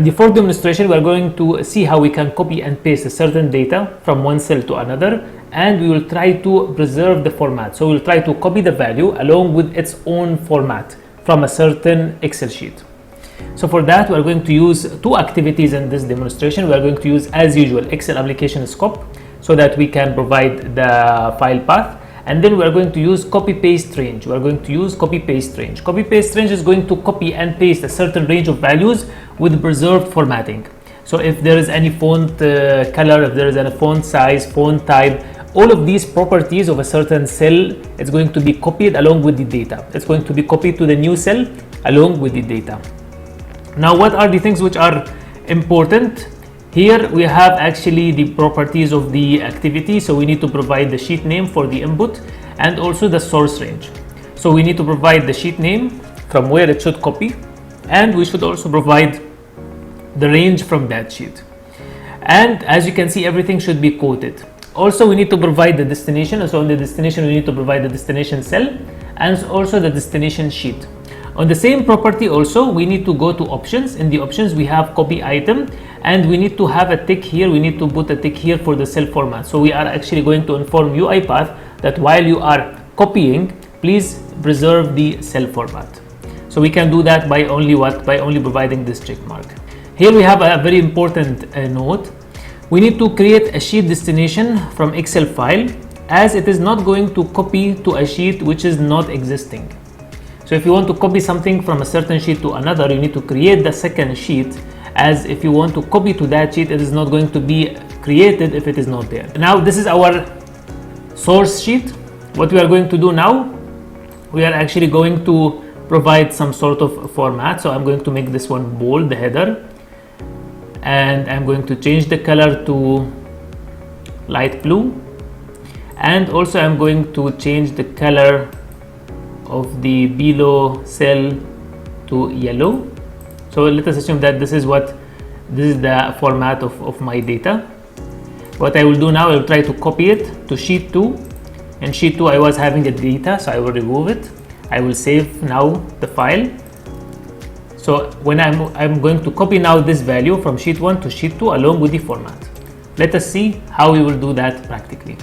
On the fourth demonstration, we are going to see how we can copy and paste a certain data from one cell to another, and we will try to preserve the format. So we'll try to copy the value along with its own format from a certain Excel sheet. So for that, we are going to use two activities in this demonstration. We are going to use, as usual, Excel application scope so that we can provide the file path. And then we are going to use copy paste range. We are going to use copy paste range. Copy paste range is going to copy and paste a certain range of values with preserved formatting. So if there is any font color, if there is any font size, font type, all of these properties of a certain cell, it's going to be copied along with the data. It's going to be copied to the new cell along with the data. Now, what are the things which are important? Here we have actually the properties of the activity. So we need to provide the sheet name for the input and also the source range. So we need to provide the sheet name from where it should copy, and we should also provide the range from that sheet. And as you can see, everything should be quoted. Also, we need to provide the destination. So on the destination, we need to provide the destination cell and also the destination sheet. On the same property also, we need to go to options. In the options, we have copy item, and we need to have a tick here. We need to put a tick here for the cell format. So we are actually going to inform UiPath that while you are copying, please preserve the cell format. So we can do that by only what? By only providing this check mark. Here we have a very important note. We need to create a sheet destination from Excel file, as it is not going to copy to a sheet which is not existing. So if you want to copy something from a certain sheet to another, you need to create the second sheet, as if you want to copy to that sheet, it is not going to be created if it is not there. Now this is our source sheet. What we are going to do now, we are actually going to provide some sort of format. So I'm going to make this one bold, the header, and I'm going to change the color to light blue, and also I'm going to change the color of the below cell to yellow. So let us assume that this is the format of my data. What I will do now, I will try to copy it to sheet 2. In sheet 2 I was having a data, so I will remove it. I will save now the file. So when I'm going to copy now this value from sheet 1 to sheet 2 along with the format. Let us see how we will do that practically.